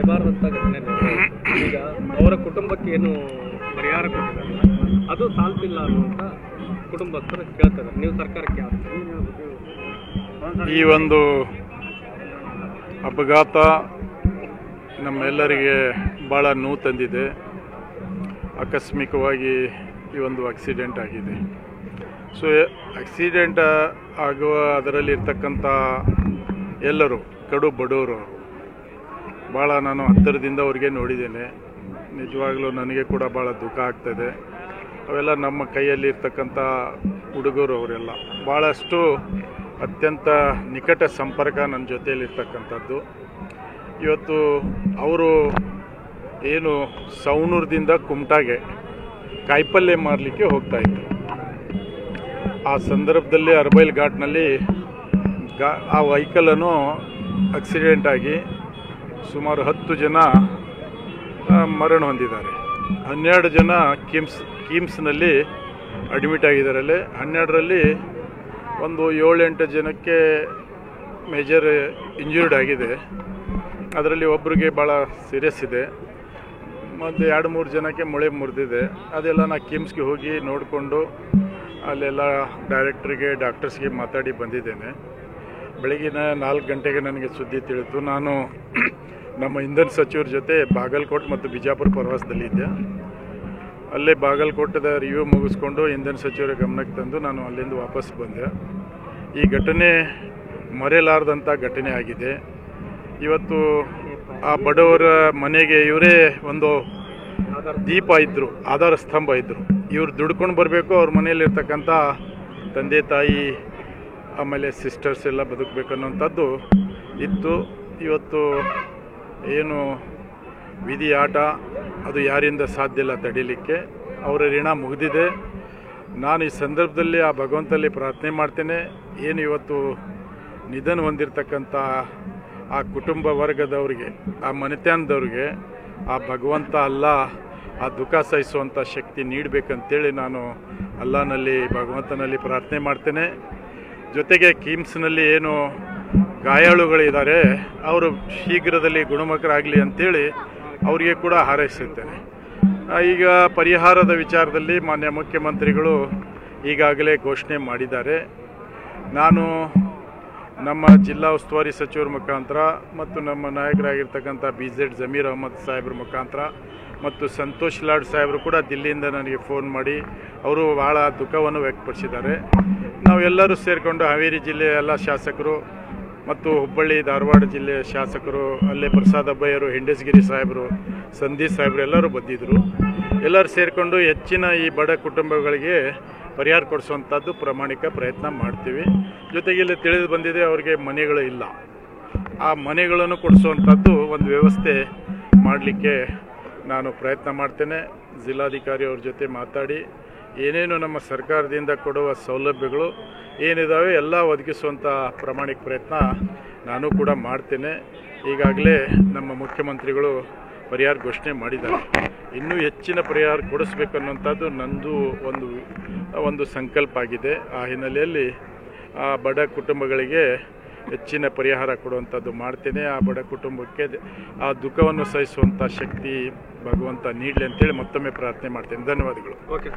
ಆಗಬಾರ್ದಂತ ಘಟನೆ ಈಗ ಅವರ ಕುಟುಂಬಕ್ಕೆ ಏನು ಪರಿಹಾರ ಕೊಟ್ಟಿದ್ದಾರೆ ಅದು ಸಾಲ್ತಿಲ್ಲ ಅನ್ನುವಂಥ ಕುಟುಂಬಸ್ಥರು ಕೇಳ್ತಾರೆ. ನೀವು ಸರ್ಕಾರಕ್ಕೆ ಈ ಒಂದು ಅಪಘಾತ ನಮ್ಮೆಲ್ಲರಿಗೆ ಭಾಳ ನೋವು ತಂದಿದೆ. ಆಕಸ್ಮಿಕವಾಗಿ ಈ ಒಂದು ಆಕ್ಸಿಡೆಂಟ್ ಆಗಿದೆ. ಸೊ ಆಕ್ಸಿಡೆಂಟ್ ಆಗುವ ಅದರಲ್ಲಿರ್ತಕ್ಕಂಥ ಎಲ್ಲರೂ ಕಡು ಬಡವರು ಭಾಳ ನಾನು ಹತ್ತಿರದಿಂದ ಅವ್ರಿಗೆ ನೋಡಿದ್ದೇನೆ. ನಿಜವಾಗ್ಲೂ ನನಗೆ ಕೂಡ ಭಾಳ ದುಃಖ ಆಗ್ತದೆ. ಅವೆಲ್ಲ ನಮ್ಮ ಕೈಯಲ್ಲಿರ್ತಕ್ಕಂಥ ಹುಡುಗರು ಅವರೆಲ್ಲ ಭಾಳಷ್ಟು ಅತ್ಯಂತ ನಿಕಟ ಸಂಪರ್ಕ ನನ್ನ ಜೊತೆಯಲ್ಲಿರ್ತಕ್ಕಂಥದ್ದು. ಇವತ್ತು ಅವರು ಏನು ಸವಣೂರದಿಂದ ಕುಮಟಾಗೆ ಕಾಯಿಪಲ್ಯ ಮಾರಲಿಕ್ಕೆ ಹೋಗ್ತಾಯಿದ್ರು. ಆ ಸಂದರ್ಭದಲ್ಲಿ ಅರ್ಬೈಲ್ ಘಾಟ್ನಲ್ಲಿ ಆ ವೆಹಿಕಲನ್ನು ಆಕ್ಸಿಡೆಂಟ್ ಆಗಿ ಸುಮಾರು 10 ಜನ ಮರಣ ಹೊಂದಿದ್ದಾರೆ. 12 ಜನ ಕಿಮ್ಸ್ನಲ್ಲಿ ಅಡ್ಮಿಟ್ ಆಗಿದ್ದಾರೆ. 12ರಲ್ಲಿ ಒಂದು 7-8 ಜನಕ್ಕೆ ಮೇಜರ್ ಇಂಜೂರ್ಡ್ ಆಗಿದೆ. ಅದರಲ್ಲಿ ಒಬ್ಬರಿಗೆ ಭಾಳ ಸೀರಿಯಸ್ ಇದೆ. ಮತ್ತು 2-3 ಜನಕ್ಕೆ ಮೊಳೆ ಮುರಿದಿದೆ. ಅದೆಲ್ಲ ನಾನು ಕಿಮ್ಸ್ಗೆ ಹೋಗಿ ನೋಡಿಕೊಂಡು ಅಲ್ಲೆಲ್ಲ ಡೈರೆಕ್ಟ್ರಿಗೆ ಡಾಕ್ಟರ್ಸ್ಗೆ ಮಾತಾಡಿ ಬಂದಿದ್ದೇನೆ. ಬೆಳಗಿನ 4 ಗಂಟೆಗೆ ನನಗೆ ಸುದ್ದಿ ತಿಳಿತು. ನಾನು ನಮ್ಮ ಇಂಧನ ಸಚಿವರ ಜೊತೆ ಬಾಗಲಕೋಟೆ ಮತ್ತು ಬಿಜಾಪುರ ಪ್ರವಾಸದಲ್ಲಿದ್ದೆ. ಅಲ್ಲೇ ಬಾಗಲಕೋಟದ ರಿವ್ಯೂ ಮುಗಿಸ್ಕೊಂಡು ಇಂಧನ ಸಚಿವರ ಗಮನಕ್ಕೆ ತಂದು ನಾನು ಅಲ್ಲಿಂದ ವಾಪಸ್ ಬಂದೆ. ಈ ಘಟನೆ ಮರೆಯಲಾರದಂಥ ಘಟನೆ ಆಗಿದೆ. ಇವತ್ತು ಆ ಬಡವರ ಮನೆಗೆ ಇವರೇ ಒಂದು ದೀಪ ಇದ್ದರು, ಆಧಾರ ಸ್ತಂಭ ಇದ್ದರು. ಇವ್ರು ದುಡ್ಕೊಂಡು ಬರಬೇಕು, ಅವ್ರ ಮನೆಯಲ್ಲಿರ್ತಕ್ಕಂಥ ತಂದೆ ತಾಯಿ ಆಮೇಲೆ ಸಿಸ್ಟರ್ಸ್ ಎಲ್ಲ ಬದುಕಬೇಕನ್ನೋಂಥದ್ದು ಇತ್ತು. ಇವತ್ತು ಏನು ವಿಧಿ ಆಟ ಅದು ಯಾರಿಂದ ಸಾಧ್ಯ ಇಲ್ಲ ತಡೀಲಿಕ್ಕೆ. ಅವರ ಋಣ ಮುಗಿದಿದೆ. ನಾನು ಈ ಸಂದರ್ಭದಲ್ಲಿ ಆ ಭಗವಂತಲ್ಲಿ ಪ್ರಾರ್ಥನೆ ಮಾಡ್ತೇನೆ. ಏನು ಇವತ್ತು ನಿಧನ ಹೊಂದಿರತಕ್ಕಂಥ ಆ ಕುಟುಂಬ ವರ್ಗದವ್ರಿಗೆ, ಆ ಮನೆತನದವ್ರಿಗೆ ಆ ಭಗವಂತ ಅಲ್ಲ ಆ ದುಃಖ ಸಹಿಸುವಂಥ ಶಕ್ತಿ ನೀಡಬೇಕಂತೇಳಿ ನಾನು ಅಲ್ಲಾನಲ್ಲಿ ಭಗವಂತನಲ್ಲಿ ಪ್ರಾರ್ಥನೆ ಮಾಡ್ತೇನೆ. ಜೊತೆಗೆ ಕಿಮ್ಸ್ನಲ್ಲಿ ಏನು ಗಾಯಾಳುಗಳಿದ್ದಾರೆ ಅವರು ಶೀಘ್ರದಲ್ಲಿ ಗುಣಮುಖರಾಗಲಿ ಅಂಥೇಳಿ ಅವರಿಗೆ ಕೂಡ ಹಾರೈಸುತ್ತೇನೆ. ಈಗ ಪರಿಹಾರದ ವಿಚಾರದಲ್ಲಿ ಮಾನ್ಯ ಮುಖ್ಯಮಂತ್ರಿಗಳು ಈಗಾಗಲೇ ಘೋಷಣೆ ಮಾಡಿದ್ದಾರೆ. ನಾನು ನಮ್ಮ ಜಿಲ್ಲಾ ಉಸ್ತುವಾರಿ ಸಚಿವರ ಮುಖಾಂತರ ಮತ್ತು ನಮ್ಮ ನಾಯಕರಾಗಿರ್ತಕ್ಕಂಥ BZ ಜಮೀರ್ ಅಹಮದ್ ಸಾಹೇಬ್ರ ಮುಖಾಂತರ ಮತ್ತು ಸಂತೋಷ್ ಲಾಡ್ ಸಾಹೇಬರು ಕೂಡ ದಿಲ್ಲಿಯಿಂದ ನನಗೆ ಫೋನ್ ಮಾಡಿ ಅವರು ಭಾಳ ದುಃಖವನ್ನು ವ್ಯಕ್ತಪಡಿಸಿದ್ದಾರೆ. ನಾವೆಲ್ಲರೂ ಸೇರಿಕೊಂಡು ಹಾವೇರಿ ಜಿಲ್ಲೆಯ ಎಲ್ಲ ಶಾಸಕರು ಮತ್ತು ಹುಬ್ಬಳ್ಳಿ ಧಾರವಾಡ ಜಿಲ್ಲೆಯ ಶಾಸಕರು, ಅಲ್ಲೇ ಪ್ರಸಾದ್ ಅಬ್ಬಯ್ಯರು, ಹಿಂಡಸ್ಗಿರಿ ಸಾಹೇಬರು, ಸಂದೀಪ್ ಸಾಹೇಬರು ಎಲ್ಲರೂ ಬಂದಿದ್ದರು. ಎಲ್ಲರೂ ಸೇರಿಕೊಂಡು ಹೆಚ್ಚಿನ ಈ ಬಡ ಕುಟುಂಬಗಳಿಗೆ ಪರಿಹಾರ ಕೊಡಿಸುವಂಥದ್ದು ಪ್ರಾಮಾಣಿಕ ಪ್ರಯತ್ನ ಮಾಡ್ತೀವಿ. ಜೊತೆಗೆ ಇಲ್ಲಿ ತಿಳಿದು ಬಂದಿದೆ ಅವರಿಗೆ ಮನೆಗಳು ಇಲ್ಲ. ಆ ಮನೆಗಳನ್ನು ಕೊಡಿಸುವಂಥದ್ದು ಒಂದು ವ್ಯವಸ್ಥೆ ಮಾಡಲಿಕ್ಕೆ ನಾನು ಪ್ರಯತ್ನ ಮಾಡ್ತೇನೆ. ಜಿಲ್ಲಾಧಿಕಾರಿ ಅವ್ರ ಜೊತೆ ಮಾತಾಡಿ ಏನೇನು ನಮ್ಮ ಸರ್ಕಾರದಿಂದ ಕೊಡುವ ಸೌಲಭ್ಯಗಳು ಏನಿದ್ದಾವೆ ಎಲ್ಲ ಒದಗಿಸುವಂಥ ಪ್ರಾಮಾಣಿಕ ಪ್ರಯತ್ನ ನಾನು ಕೂಡ ಮಾಡ್ತೇನೆ. ಈಗಾಗಲೇ ನಮ್ಮ ಮುಖ್ಯಮಂತ್ರಿಗಳು ಪರಿಹಾರ ಘೋಷಣೆ ಮಾಡಿದ್ದಾರೆ. ಇನ್ನೂ ಹೆಚ್ಚಿನ ಪರಿಹಾರ ಕೊಡಿಸ್ಬೇಕನ್ನುವಂಥದ್ದು ನಂದು ಒಂದು ಸಂಕಲ್ಪ ಆಗಿದೆ. ಆ ಹಿನ್ನೆಲೆಯಲ್ಲಿ ಆ ಬಡ ಕುಟುಂಬಗಳಿಗೆ ಹೆಚ್ಚಿನ ಪರಿಹಾರ ಕೊಡುವಂಥದ್ದು ಮಾಡ್ತೇನೆ. ಆ ಬಡ ಕುಟುಂಬಕ್ಕೆ ಆ ದುಃಖವನ್ನು ಸಹಿಸುವಂಥ ಶಕ್ತಿ ಭಗವಂತ ನೀಡಲಿ ಅಂತೇಳಿ ಮತ್ತೊಮ್ಮೆ ಪ್ರಾರ್ಥನೆ ಮಾಡ್ತೇನೆ. ಧನ್ಯವಾದಗಳು. ಓಕೆ.